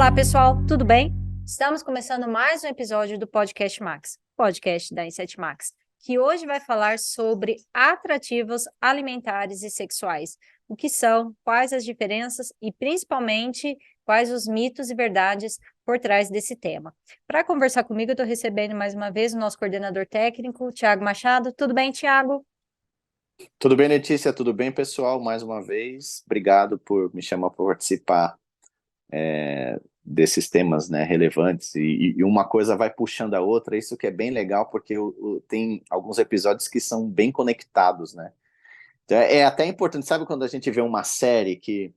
Olá, pessoal, tudo bem? Estamos começando mais um episódio do Podcast Max, podcast da Inset Max, que hoje vai falar sobre atrativos alimentares e sexuais. O que são, quais as diferenças e, principalmente, quais os mitos e verdades por trás desse tema. Para conversar comigo, eu estou recebendo mais uma vez o nosso coordenador técnico, Tiago Machado. Tudo bem, Tiago? Tudo bem, Letícia? Tudo bem, pessoal? Mais uma vez, obrigado por me chamar para participar desses temas, né, relevantes. E uma coisa vai puxando a outra, isso que é bem legal, porque tem alguns episódios que são bem conectados, né? Então, é até importante, sabe quando a gente vê uma série que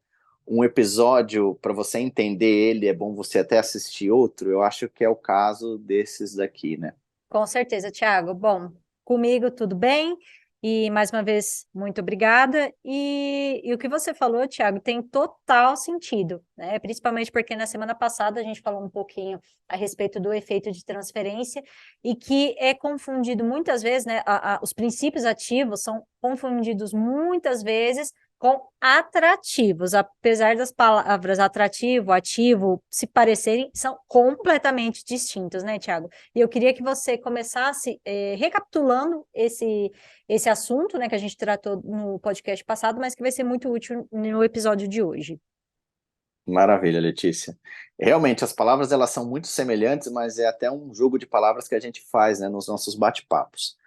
um episódio, para você entender ele, é bom você até assistir outro? Eu acho que é o caso desses daqui, né? Com certeza, Tiago. Bom, comigo tudo bem. E mais uma vez, muito obrigada. E o que você falou, Tiago, tem total sentido, né? Principalmente porque na semana passada a gente falou um pouquinho a respeito do efeito de transferência e que é confundido muitas vezes, né? Os princípios ativos são confundidos muitas vezes com atrativos, apesar das palavras atrativo, ativo se parecerem, são completamente distintos, né, Tiago? E eu queria que você começasse recapitulando esse assunto, né, que a gente tratou no podcast passado, mas que vai ser muito útil no episódio de hoje. Maravilha, Letícia. Realmente, as palavras elas são muito semelhantes, mas é até um jogo de palavras que a gente faz, né, nos nossos bate-papos.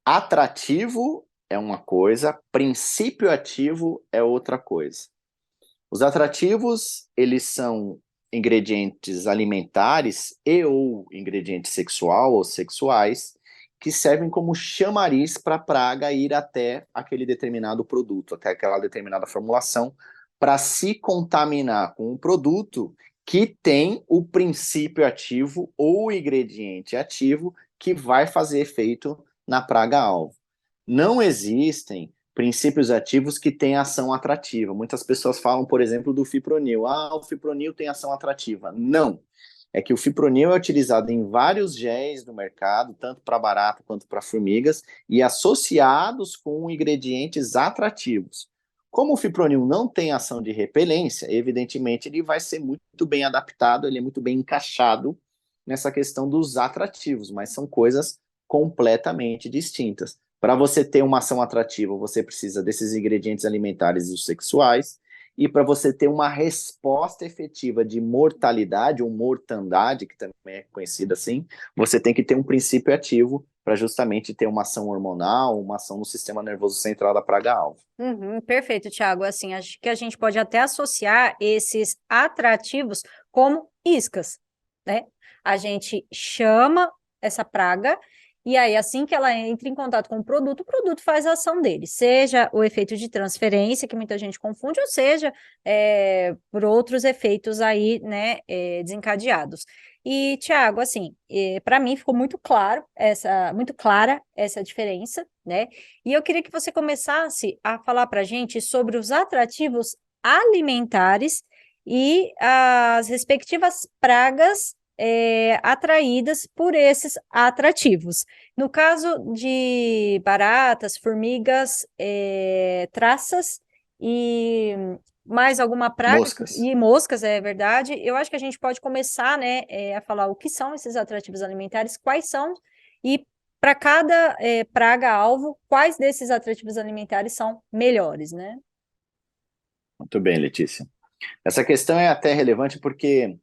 Atrativo é uma coisa, princípio ativo é outra coisa. Os atrativos, eles são ingredientes alimentares e ou ingredientes sexual ou sexuais que servem como chamariz para a praga ir até aquele determinado produto, até aquela determinada formulação, para se contaminar com um produto que tem o princípio ativo ou ingrediente ativo que vai fazer efeito na praga-alvo. Não existem princípios ativos que têm ação atrativa. Muitas pessoas falam, por exemplo, do fipronil. Ah, o fipronil tem ação atrativa. Não. É que o fipronil é utilizado em vários géis do mercado, tanto para barata quanto para formigas, e associados com ingredientes atrativos. Como o fipronil não tem ação de repelência, evidentemente ele vai ser muito bem adaptado, ele é muito bem encaixado nessa questão dos atrativos, mas são coisas completamente distintas. Para você ter uma ação atrativa, você precisa desses ingredientes alimentares e sexuais, e para você ter uma resposta efetiva de mortalidade ou mortandade, que também é conhecida assim, você tem que ter um princípio ativo para justamente ter uma ação hormonal, uma ação no sistema nervoso central da praga-alvo. Uhum, perfeito, Tiago. Assim, acho que a gente pode até associar esses atrativos como iscas, né? A gente chama essa praga e aí, assim que ela entra em contato com o produto faz a ação dele, seja o efeito de transferência, que muita gente confunde, ou seja, por outros efeitos aí, né, desencadeados. E, Tiago, assim, para mim ficou muito clara essa diferença, né? E eu queria que você começasse a falar para a gente sobre os atrativos alimentares e as respectivas pragas atraídas por esses atrativos. No caso de baratas, formigas, traças e mais alguma praga, Moscas. e moscas, é verdade, eu acho que a gente pode começar, né, a falar o que são esses atrativos alimentares, quais são, e para cada praga-alvo, quais desses atrativos alimentares são melhores, né? Muito bem, Letícia. Essa questão é até relevante porque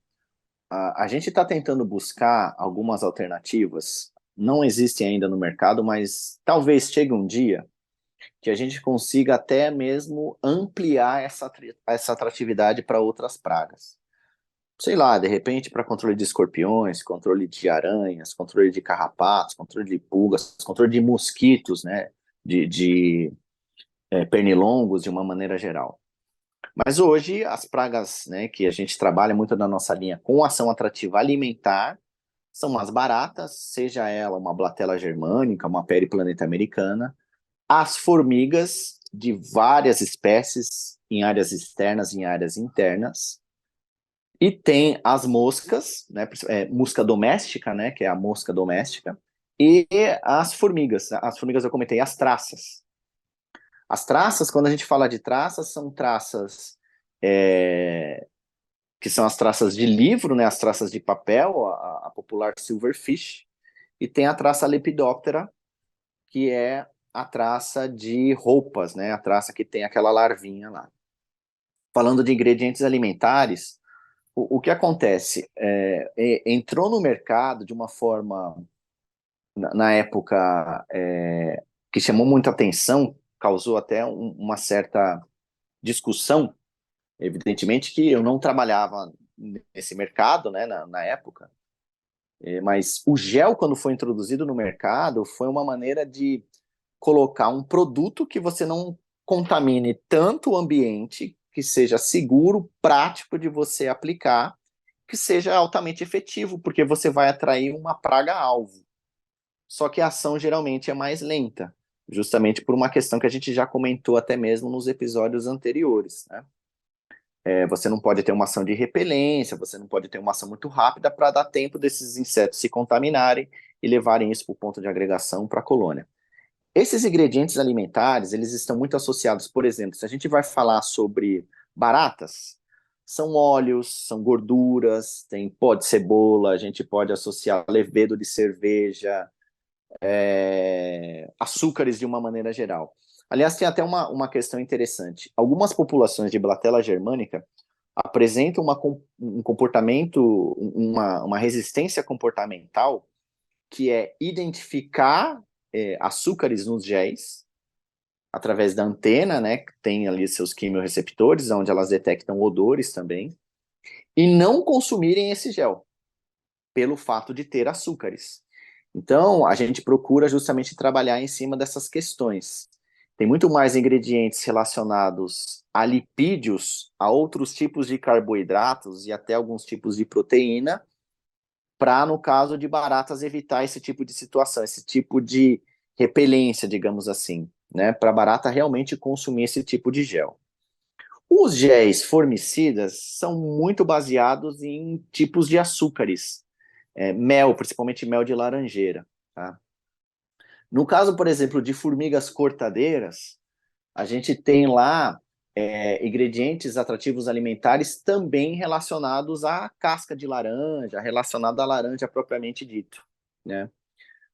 a gente está tentando buscar algumas alternativas, não existem ainda no mercado, mas talvez chegue um dia que a gente consiga até mesmo ampliar essa atratividade para outras pragas. Sei lá, de repente para controle de escorpiões, controle de aranhas, controle de carrapatos, controle de pulgas, controle de mosquitos, né, de pernilongos de uma maneira geral. Mas hoje as pragas, né, que a gente trabalha muito na nossa linha com ação atrativa alimentar são as baratas, seja ela uma blatela germânica, uma periplaneta americana, as formigas de várias espécies em áreas externas e em áreas internas, e tem as moscas, né, mosca doméstica, né, que é a mosca doméstica, e as formigas eu comentei, as traças. As traças, quando a gente fala de traças, são traças é, que são as traças de livro, né, as traças de papel, a popular silverfish, e tem a traça Lepidoptera, que é a traça de roupas, né, a traça que tem aquela larvinha lá. Falando de ingredientes alimentares, o que acontece? Entrou no mercado de uma forma, na época, que chamou muita atenção, causou até uma certa discussão. Evidentemente que eu não trabalhava nesse mercado, né, na época, mas o gel, quando foi introduzido no mercado, foi uma maneira de colocar um produto que você não contamine tanto o ambiente, que seja seguro, prático de você aplicar, que seja altamente efetivo, porque você vai atrair uma praga-alvo. Só que a ação geralmente é mais lenta, justamente por uma questão que a gente já comentou até mesmo nos episódios anteriores, né? Você não pode ter uma ação de repelência, você não pode ter uma ação muito rápida para dar tempo desses insetos se contaminarem e levarem isso para o ponto de agregação para a colônia. Esses ingredientes alimentares, eles estão muito associados, por exemplo, se a gente vai falar sobre baratas, são óleos, são gorduras, tem pó de cebola, a gente pode associar levedo de cerveja, açúcares de uma maneira geral. Aliás, tem até uma questão interessante. Algumas populações de Blatella germânica apresentam um comportamento, uma resistência comportamental, que é identificar açúcares nos géis, através da antena, né, que tem ali seus quimiorreceptores, onde elas detectam odores também, e não consumirem esse gel, pelo fato de ter açúcares. Então, a gente procura justamente trabalhar em cima dessas questões. Tem muito mais ingredientes relacionados a lipídios, a outros tipos de carboidratos e até alguns tipos de proteína, para, no caso de baratas, evitar esse tipo de situação, esse tipo de repelência, digamos assim, né? Para a barata realmente consumir esse tipo de gel. Os géis formicidas são muito baseados em tipos de açúcares, mel, principalmente mel de laranjeira, tá? No caso, por exemplo, de formigas cortadeiras, a gente tem lá ingredientes atrativos alimentares também relacionados à casca de laranja, relacionado à laranja propriamente dito, né?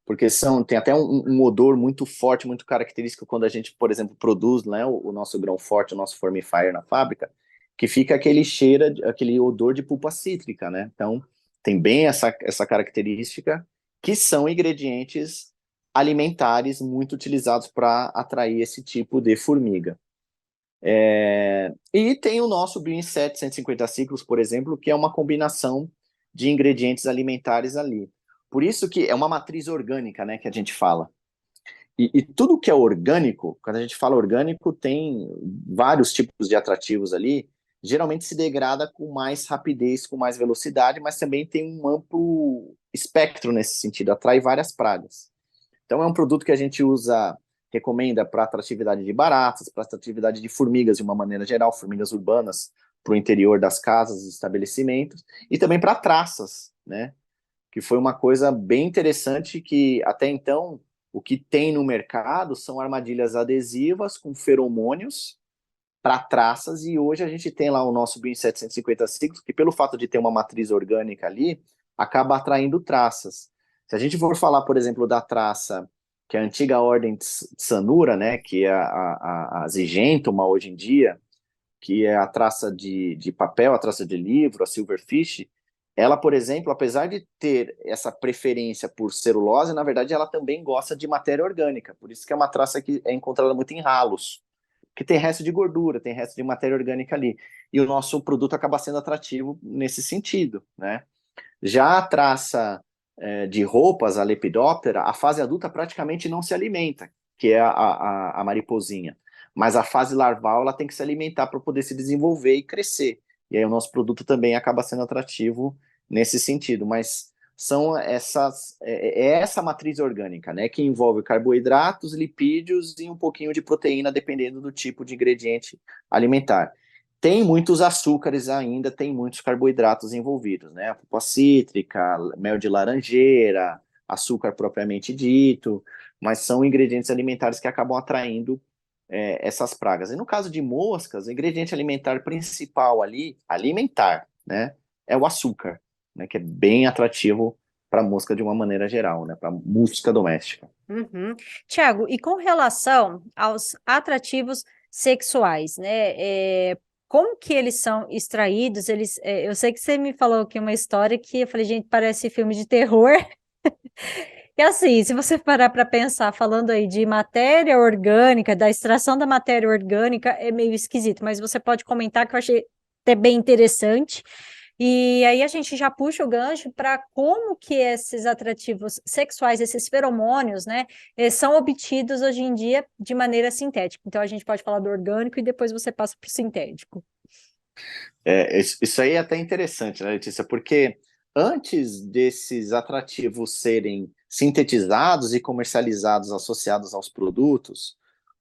Porque tem até um odor muito forte, muito característico quando a gente, por exemplo, produz, né, o nosso grão forte, o nosso formifier na fábrica, que fica aquele cheiro, aquele odor de pulpa cítrica, né? Então, tem bem essa característica, que são ingredientes alimentares muito utilizados para atrair esse tipo de formiga. E tem o nosso Bioinset 150 ciclos, por exemplo, que é uma combinação de ingredientes alimentares ali. Por isso que é uma matriz orgânica, né, que a gente fala. E tudo que é orgânico, quando a gente fala orgânico, tem vários tipos de atrativos ali, geralmente se degrada com mais rapidez, com mais velocidade, mas também tem um amplo espectro nesse sentido, atrai várias pragas. Então é um produto que a gente recomenda para atratividade de baratas, para atratividade de formigas de uma maneira geral, formigas urbanas para o interior das casas e estabelecimentos, e também para traças, né? Que foi uma coisa bem interessante que até então o que tem no mercado são armadilhas adesivas com feromônios para traças, e hoje a gente tem lá o nosso BIM 750 ciclos, que pelo fato de ter uma matriz orgânica ali, acaba atraindo traças. Se a gente for falar, por exemplo, da traça, que é a antiga ordem de Sanura, né, que é a Zigentuma hoje em dia, que é a traça de papel, a traça de livro, a Silverfish, ela, por exemplo, apesar de ter essa preferência por celulose, na verdade ela também gosta de matéria orgânica, por isso que é uma traça que é encontrada muito em ralos, que tem resto de gordura, tem resto de matéria orgânica ali. E o nosso produto acaba sendo atrativo nesse sentido, né? Já a traça de roupas, a Lepidoptera, a fase adulta praticamente não se alimenta, que é a mariposinha. Mas a fase larval ela tem que se alimentar para poder se desenvolver e crescer. E aí o nosso produto também acaba sendo atrativo nesse sentido. Mas são essa matriz orgânica, né, que envolve carboidratos, lipídios e um pouquinho de proteína, dependendo do tipo de ingrediente alimentar. Tem muitos açúcares ainda, tem muitos carboidratos envolvidos, né? A pulpa cítrica, mel de laranjeira, açúcar propriamente dito, mas são ingredientes alimentares que acabam atraindo essas pragas. E no caso de moscas, o ingrediente alimentar principal ali, alimentar, né, é o açúcar, né, que é bem atrativo para a mosca de uma maneira geral, né, para música doméstica. Uhum. Tiago, e com relação aos atrativos sexuais, né? Como que eles são extraídos? Eu sei que você me falou aqui uma história que eu falei, gente, parece filme de terror. E assim, se você parar para pensar, falando aí de matéria orgânica, da extração da matéria orgânica, é meio esquisito, mas você pode comentar que eu achei até bem interessante. E aí a gente já puxa o gancho para como que esses atrativos sexuais, esses feromônios, né, são obtidos hoje em dia de maneira sintética. Então a gente pode falar do orgânico e depois você passa para o sintético. Isso aí é até interessante, né, Letícia? Porque antes desses atrativos serem sintetizados e comercializados associados aos produtos,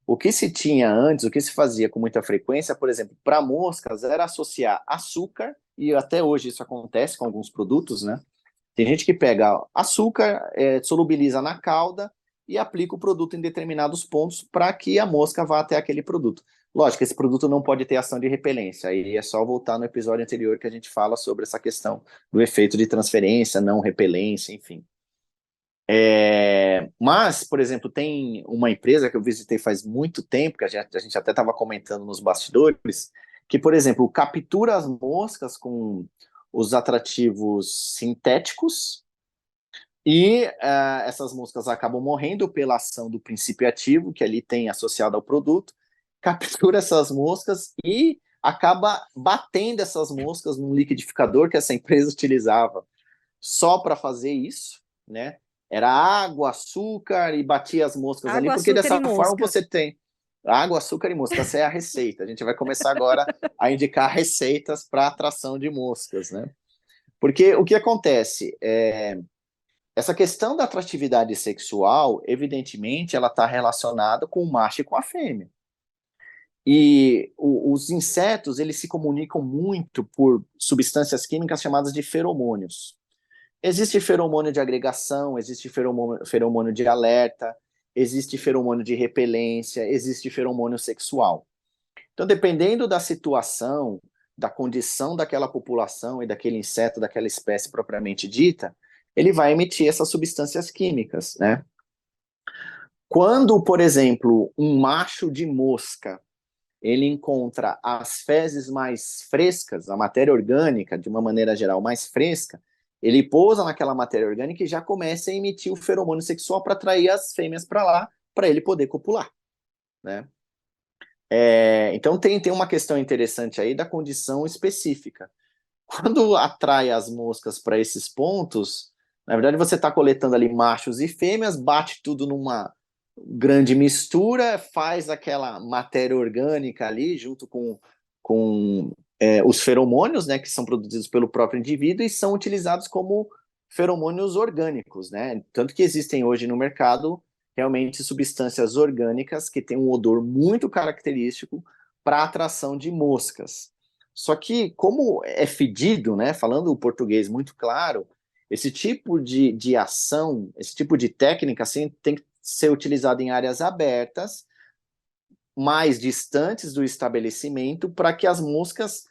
o que se tinha antes, o que se fazia com muita frequência, por exemplo, para moscas, era associar açúcar, e até hoje isso acontece com alguns produtos, né? Tem gente que pega açúcar, solubiliza na calda e aplica o produto em determinados pontos para que a mosca vá até aquele produto. Lógico, esse produto não pode ter ação de repelência, aí é só voltar no episódio anterior que a gente fala sobre essa questão do efeito de transferência, não repelência, enfim. Mas, por exemplo, tem uma empresa que eu visitei faz muito tempo, que a gente até estava comentando nos bastidores, que, por exemplo, captura as moscas com os atrativos sintéticos e essas moscas acabam morrendo pela ação do princípio ativo que ali tem associado ao produto, captura essas moscas e acaba batendo essas moscas num liquidificador que essa empresa utilizava só para fazer isso, né? Era água, açúcar e batia as moscas ali, Água, porque açúcar e dessa forma mosca. você tem água, açúcar e mosca. Essa é a receita. A gente vai começar agora a indicar receitas para atração de moscas, né? Porque o que acontece essa questão da atratividade sexual, evidentemente, ela está relacionada com o macho e com a fêmea. E os insetos, eles se comunicam muito por substâncias químicas chamadas de feromônios. Existe feromônio de agregação, existe feromônio de alerta, existe feromônio de repelência, existe feromônio sexual. Então, dependendo da situação, da condição daquela população e daquele inseto, daquela espécie propriamente dita, ele vai emitir essas substâncias químicas, né? Quando, por exemplo, um macho de mosca, ele encontra as fezes mais frescas, a matéria orgânica, de uma maneira geral, mais fresca, ele pousa naquela matéria orgânica e já começa a emitir o feromônio sexual para atrair as fêmeas para lá, para ele poder copular, né? Então tem uma questão interessante aí da condição específica. Quando atrai as moscas para esses pontos, na verdade você está coletando ali machos e fêmeas, bate tudo numa grande mistura, faz aquela matéria orgânica ali junto com os feromônios, né, que são produzidos pelo próprio indivíduo e são utilizados como feromônios orgânicos, né? Tanto que existem hoje no mercado realmente substâncias orgânicas que têm um odor muito característico para atração de moscas. Só que, como é fedido, né, falando o português muito claro, esse tipo de ação, esse tipo de técnica, assim, tem que ser utilizado em áreas abertas, mais distantes do estabelecimento, para que as moscas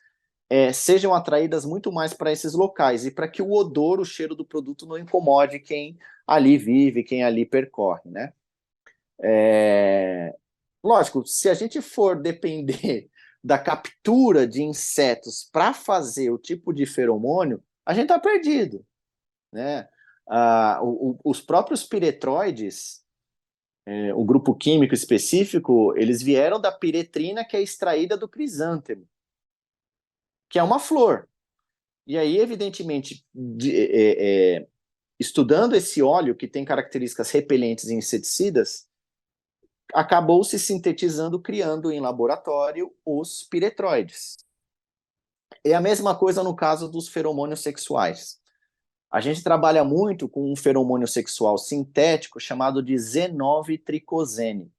sejam atraídas muito mais para esses locais e para que o odor, o cheiro do produto não incomode quem ali vive, quem ali percorre, né? Lógico, se a gente for depender da captura de insetos para fazer o tipo de feromônio, a gente está perdido, né? Os próprios piretroides, o grupo químico específico, eles vieram da piretrina que é extraída do crisântemo, que é uma flor. E aí, evidentemente, estudando esse óleo que tem características repelentes e inseticidas, acabou se sintetizando, criando em laboratório os piretroides. É a mesma coisa no caso dos feromônios sexuais. A gente trabalha muito com um feromônio sexual sintético chamado de Z9-tricosene,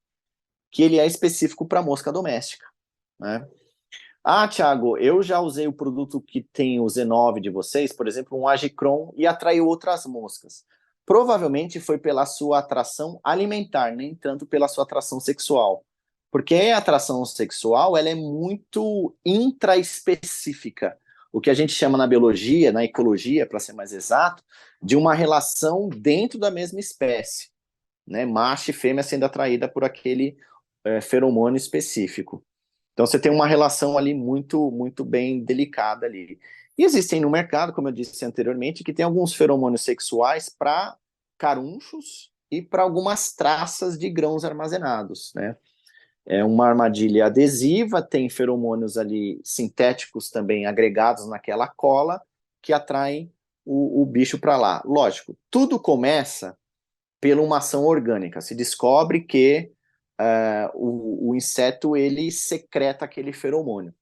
que ele é específico para mosca doméstica, né? Ah, Thiago, eu já usei o produto que tem o Z9 de vocês, por exemplo, um Agicron, e atraiu outras moscas. Provavelmente foi pela sua atração alimentar, nem tanto pela sua atração sexual. Porque a atração sexual ela é muito intraespecífica. o que a gente chama na biologia, na ecologia, para ser mais exato, de uma relação dentro da mesma espécie, né? Macho e fêmea sendo atraída por aquele feromônio específico. Então você tem uma relação ali muito, muito bem delicada ali. E existem no mercado, como eu disse anteriormente, que tem alguns feromônios sexuais para carunchos e para algumas traças de grãos armazenados, né? É uma armadilha adesiva, tem feromônios ali sintéticos também agregados naquela cola que atraem o bicho para lá. Lógico, tudo começa pela uma ação orgânica. Se descobre que o inseto ele secreta aquele feromônio.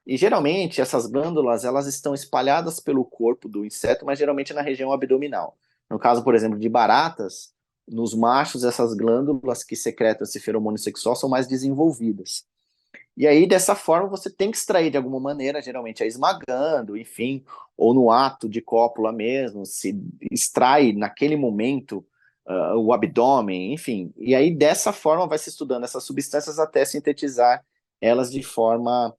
E geralmente essas glândulas elas estão espalhadas pelo corpo do inseto, mas geralmente na região abdominal. No caso, por exemplo, de baratas, nos machos essas glândulas que secretam esse feromônio sexual são mais desenvolvidas. E aí, dessa forma, você tem que extrair de alguma maneira, geralmente é esmagando, enfim, ou no ato de cópula mesmo, se extrai naquele momento o abdômen, enfim. E aí, dessa forma, vai se estudando essas substâncias até sintetizar elas de forma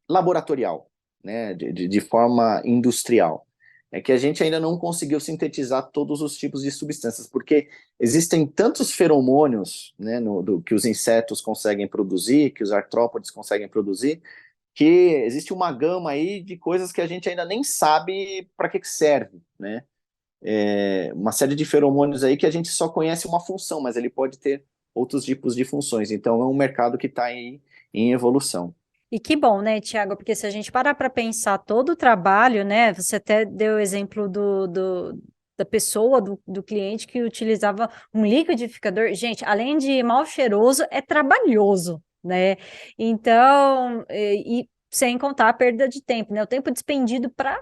laboratorial, né, de forma industrial. É que a gente ainda não conseguiu sintetizar todos os tipos de substâncias, porque existem tantos feromônios, né, que os insetos conseguem produzir, que os artrópodes conseguem produzir, que existe uma gama aí de coisas que a gente ainda nem sabe para que serve, né? Uma série de feromônios aí que a gente só conhece uma função, mas ele pode ter outros tipos de funções. Então é um mercado que está aí em evolução. E que bom, né, Tiago? Porque se a gente parar para pensar todo o trabalho, né? Você até deu o exemplo da pessoa, do cliente que utilizava um liquidificador. Gente, além de mal cheiroso, é trabalhoso, né? Então, e sem contar a perda de tempo, né? O tempo despendido para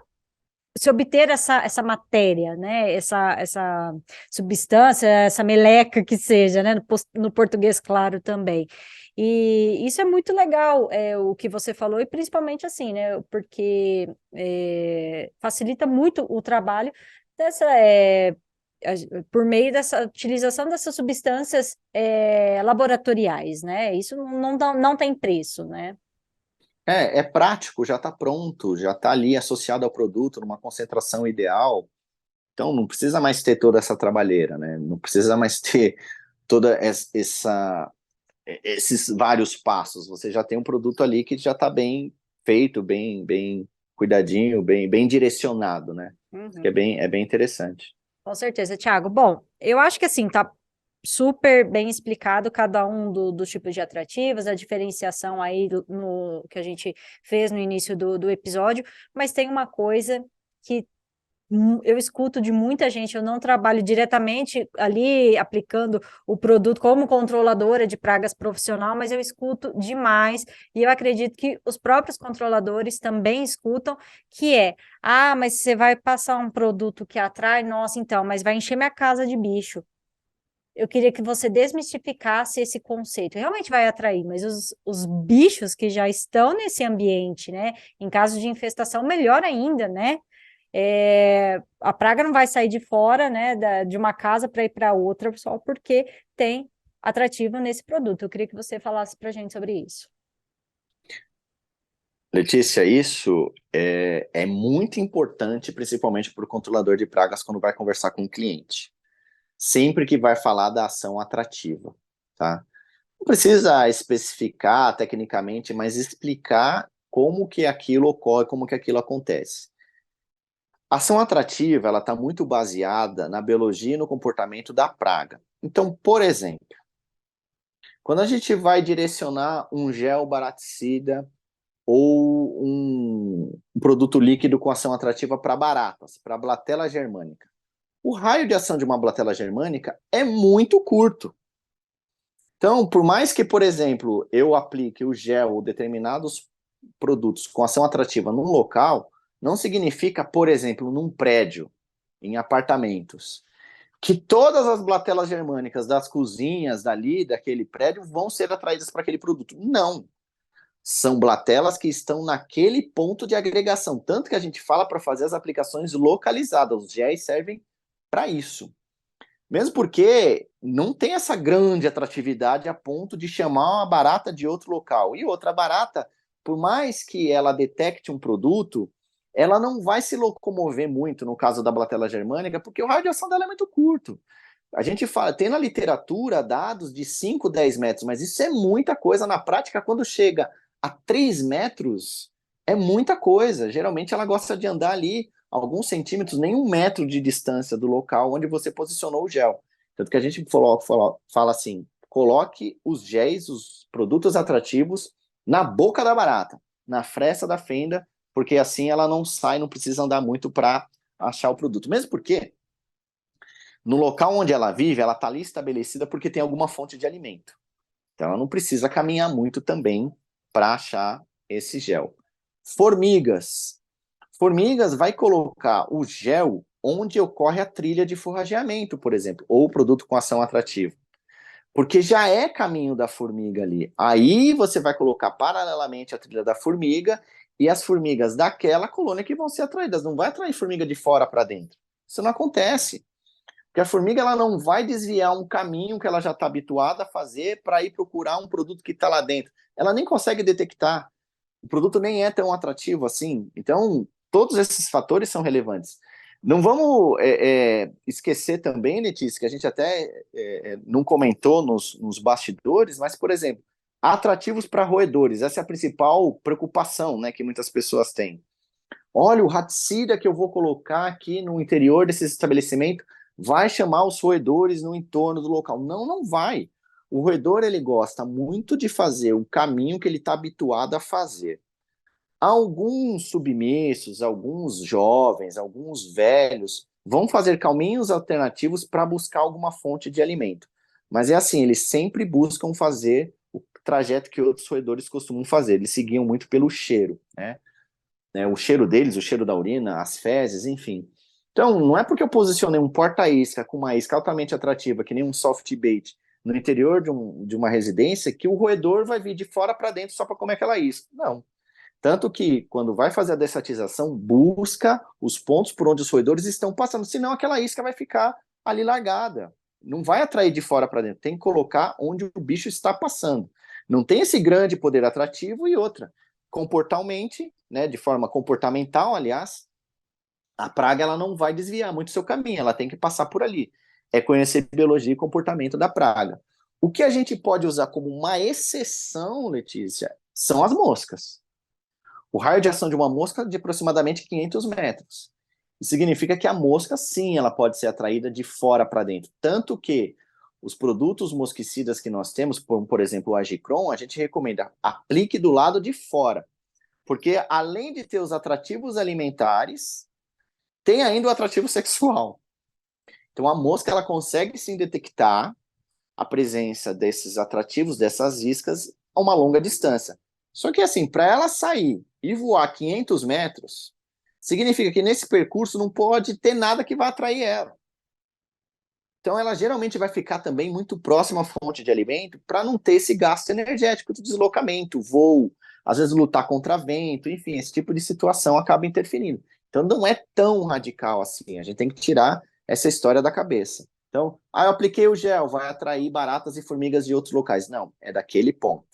se obter essa matéria, né? Essa substância, essa meleca que seja, né? No português, claro, também. E isso é muito legal, o que você falou, e principalmente assim, né? Porque facilita muito o trabalho dessa, por meio dessa utilização dessas substâncias laboratoriais, né? Isso não tem preço, né? É prático, já está pronto, já está ali associado ao produto, numa concentração ideal. Então não precisa mais ter toda essa trabalheira, né? Não precisa mais ter toda esses vários passos. Você já tem um produto ali que já está bem feito, bem cuidadinho, bem direcionado, né? Que Uhum. é bem interessante. Com certeza, Thiago. Bom, eu acho que assim, tá super bem explicado cada um dos tipos de atrativos, a diferenciação aí no que a gente fez no início do episódio, mas tem uma coisa que eu escuto de muita gente, eu não trabalho diretamente ali aplicando o produto como controladora de pragas profissional, mas eu escuto demais, e eu acredito que os próprios controladores também escutam, que mas você vai passar um produto que atrai, nossa, então, mas vai encher minha casa de bicho. Eu queria que você desmistificasse esse conceito. Realmente vai atrair, mas os bichos que já estão nesse ambiente, né? Em caso de infestação, melhor ainda, né? A praga não vai sair de fora, né, de uma casa para ir para outra só porque tem atrativo nesse produto. Eu queria que você falasse para a gente sobre isso. Letícia, isso é muito importante, principalmente para o controlador de pragas quando vai conversar com o cliente. Sempre que vai falar da ação atrativa, tá? Não precisa especificar tecnicamente, mas explicar como que aquilo ocorre, como que aquilo acontece. A ação atrativa, ela está muito baseada na biologia e no comportamento da praga. Então, por exemplo, quando a gente vai direcionar um gel baraticida ou um produto líquido com ação atrativa para baratas, para Blatella germânica, o raio de ação de uma Blatella germânica é muito curto. Então, por mais que, por exemplo, eu aplique o gel ou determinados produtos com ação atrativa num local, não significa, por exemplo, num prédio, em apartamentos, que todas as blatelas germânicas das cozinhas dali, daquele prédio, vão ser atraídas para aquele produto. Não. São blatelas que estão naquele ponto de agregação. Tanto que a gente fala para fazer as aplicações localizadas. Os géis servem para isso. Mesmo porque não tem essa grande atratividade a ponto de chamar uma barata de outro local. E outra barata por mais que ela detecte um produto, ela não vai se locomover muito, no caso da Blatella germânica, porque o raio de ação dela é muito curto. A gente fala, tem na literatura dados de 5, 10 metros, mas isso é muita coisa. Na prática, quando chega a 3 metros, é muita coisa. Geralmente ela gosta de andar ali alguns centímetros, nem 1 metro de distância do local onde você posicionou o gel. Tanto que a gente fala assim, coloque os géis, os produtos atrativos, na boca da barata, na fresta da fenda, porque assim ela não sai, não precisa andar muito para achar o produto. Mesmo porque no local onde ela vive, ela está ali estabelecida porque tem alguma fonte de alimento. Então ela não precisa caminhar muito também para achar esse gel. Formigas. Formigas vai colocar o gel onde ocorre a trilha de forrageamento, por exemplo, ou o produto com ação atrativa. Porque já é caminho da formiga ali. Aí você vai colocar paralelamente a trilha da formiga e as formigas daquela colônia que vão ser atraídas. Não vai atrair formiga de fora para dentro. Isso não acontece. Porque a formiga ela não vai desviar um caminho que ela já está habituada a fazer para ir procurar um produto que está lá dentro. Ela nem consegue detectar. O produto nem é tão atrativo assim. Então, todos esses fatores são relevantes. Não vamos esquecer também, Letícia, que a gente até não comentou nos bastidores, mas, por exemplo, atrativos para roedores. Essa é a principal preocupação, né, que muitas pessoas têm. Olha, o raticida que eu vou colocar aqui no interior desse estabelecimento vai chamar os roedores no entorno do local. Não, não vai. O roedor, ele gosta muito de fazer o caminho que ele está habituado a fazer. Alguns submissos, alguns jovens, alguns velhos vão fazer caminhos alternativos para buscar alguma fonte de alimento. Mas é assim, eles sempre buscam fazer o trajeto que outros roedores costumam fazer. Eles seguiam muito pelo cheiro, né? O cheiro deles, o cheiro da urina, as fezes, enfim. Então, não é porque eu posicionei um porta-isca com uma isca altamente atrativa, que nem um soft bait, no interior de uma residência, que o roedor vai vir de fora para dentro só para comer aquela isca. Não. Tanto que, quando vai fazer a dessatização, busca os pontos por onde os roedores estão passando, senão aquela isca vai ficar ali largada. Não vai atrair de fora para dentro, tem que colocar onde o bicho está passando. Não tem esse grande poder atrativo e outra. Comportalmente, né, de forma comportamental, aliás, a praga ela não vai desviar muito seu caminho, ela tem que passar por ali. É conhecer biologia e comportamento da praga. O que a gente pode usar como uma exceção, Letícia, são as moscas. O raio de ação de uma mosca é de aproximadamente 500 metros. Isso significa que a mosca, sim, ela pode ser atraída de fora para dentro. Tanto que os produtos mosquicidas que nós temos, por exemplo, o Agicron, a gente recomenda aplique do lado de fora. Porque além de ter os atrativos alimentares, tem ainda o atrativo sexual. Então a mosca ela consegue sim detectar a presença desses atrativos, dessas iscas, a uma longa distância. Só que assim, para ela sair e voar 500 metros, significa que nesse percurso não pode ter nada que vá atrair ela. Então ela geralmente vai ficar também muito próxima à fonte de alimento para não ter esse gasto energético de deslocamento, voo, às vezes lutar contra vento, enfim, esse tipo de situação acaba interferindo. Então não é tão radical assim, a gente tem que tirar essa história da cabeça. Então, eu apliquei o gel, vai atrair baratas e formigas de outros locais. Não, é daquele ponto.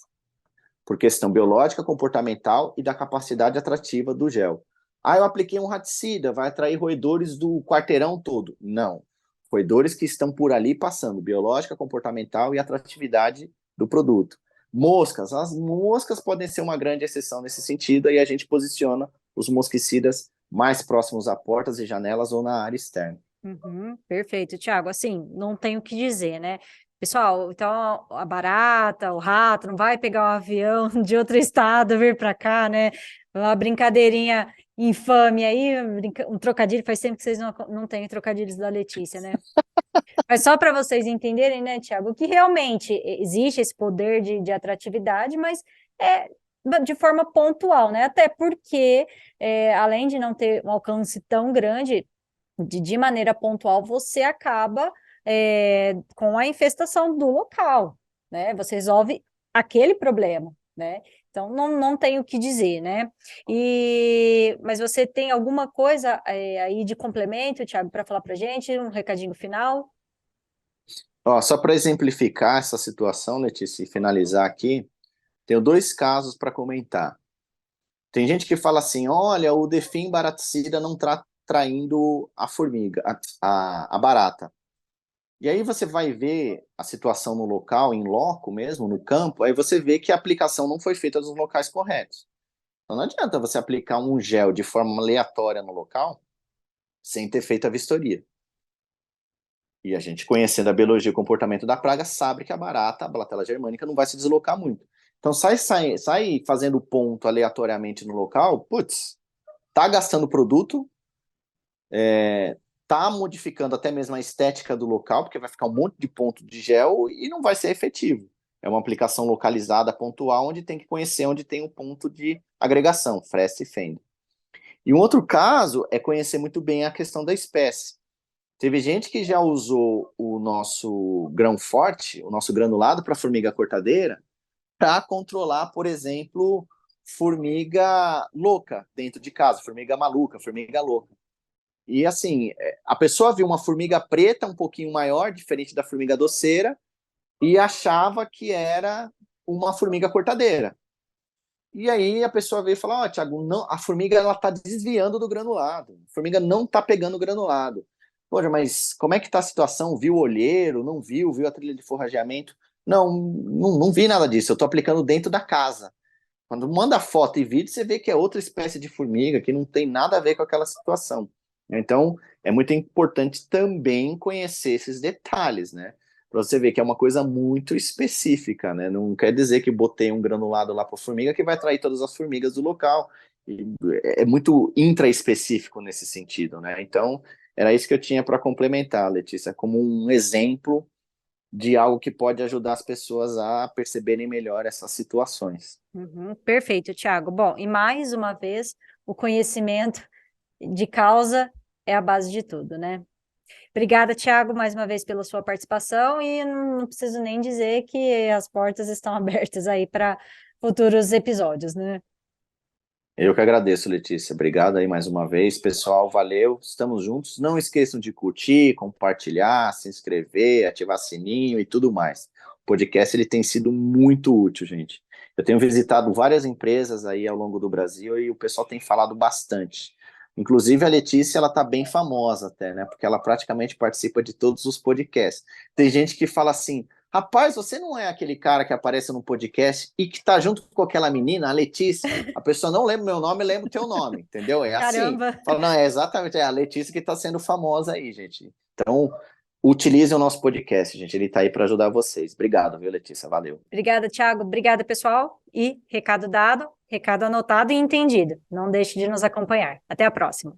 Por questão biológica, comportamental e da capacidade atrativa do gel. Eu apliquei um raticida, vai atrair roedores do quarteirão todo. Não. Roedores que estão por ali passando, biológica, comportamental e atratividade do produto. Moscas, as moscas podem ser uma grande exceção nesse sentido, e a gente posiciona os mosquicidas mais próximos a portas e janelas ou na área externa. Perfeito, Thiago. Assim, não tenho o que dizer, né? Pessoal, então a barata, o rato, não vai pegar um avião de outro estado, vir para cá, né? Uma brincadeirinha infame aí, um trocadilho. Faz tempo que vocês não têm trocadilhos da Letícia, né? Mas só para vocês entenderem, né, Thiago, que realmente existe esse poder de atratividade, mas é de forma pontual, né? Até porque, além de não ter um alcance tão grande, de maneira pontual, você acaba com a infestação do local, né? Você resolve aquele problema, né? Então, não tenho o que dizer, né? Mas você tem alguma coisa aí de complemento, Thiago, para falar para a gente? Um recadinho final? Só para exemplificar essa situação, Letícia, e finalizar aqui, tenho dois casos para comentar. Tem gente que fala assim, olha, o Defim baraticida não está traindo a formiga, a barata. E aí você vai ver a situação no local, em loco mesmo, no campo, aí você vê que a aplicação não foi feita nos locais corretos. Então não adianta você aplicar um gel de forma aleatória no local sem ter feito a vistoria. E a gente, conhecendo a biologia e o comportamento da praga, sabe que a barata, a Balatella germânica, não vai se deslocar muito. Então sai fazendo ponto aleatoriamente no local, putz, tá gastando produto, tá modificando até mesmo a estética do local, porque vai ficar um monte de ponto de gel e não vai ser efetivo. É uma aplicação localizada, pontual, onde tem que conhecer onde tem um ponto de agregação, fresta e fenda. E um outro caso é conhecer muito bem a questão da espécie. Teve gente que já usou o nosso grão forte, o nosso granulado para formiga cortadeira, para controlar, por exemplo, formiga louca dentro de casa, formiga maluca, formiga louca. E assim, a pessoa viu uma formiga preta um pouquinho maior, diferente da formiga doceira, e achava que era uma formiga cortadeira. E aí a pessoa veio e falou, ó, Thiago, não, a formiga ela tá desviando do granulado. A formiga não tá pegando o granulado. Poxa, mas como é que tá a situação? Viu o olheiro? Não viu? Viu a trilha de forrageamento? Não vi nada disso. Eu tô aplicando dentro da casa. Quando manda foto e vídeo, você vê que é outra espécie de formiga que não tem nada a ver com aquela situação. Então, é muito importante também conhecer esses detalhes, né? Para você ver que é uma coisa muito específica, né? Não quer dizer que botei um granulado lá para formiga que vai atrair todas as formigas do local. E é muito intraespecífico nesse sentido, né? Então, era isso que eu tinha para complementar, Letícia, como um exemplo de algo que pode ajudar as pessoas a perceberem melhor essas situações. Uhum, perfeito, Thiago. Bom, e mais uma vez, o conhecimento de causa é a base de tudo, né? Obrigada, Thiago, mais uma vez pela sua participação e não preciso nem dizer que as portas estão abertas aí para futuros episódios, né? Eu que agradeço, Letícia. Obrigado aí mais uma vez. Pessoal, valeu. Estamos juntos. Não esqueçam de curtir, compartilhar, se inscrever, ativar sininho e tudo mais. O podcast ele tem sido muito útil, gente. Eu tenho visitado várias empresas aí ao longo do Brasil e o pessoal tem falado bastante. Inclusive a Letícia, ela tá bem famosa até, né? Porque ela praticamente participa de todos os podcasts. Tem gente que fala assim: rapaz, você não é aquele cara que aparece no podcast e que tá junto com aquela menina, a Letícia. A pessoa não lembra o meu nome, lembra o teu nome, entendeu? É assim. Caramba! Fala, não, é exatamente, é a Letícia que tá sendo famosa aí, gente. Então, utilizem o nosso podcast, gente. Ele tá aí para ajudar vocês. Obrigado, viu, Letícia? Valeu. Obrigada, Thiago. Obrigada, pessoal. E recado dado, recado anotado e entendido. Não deixe de nos acompanhar. Até a próxima.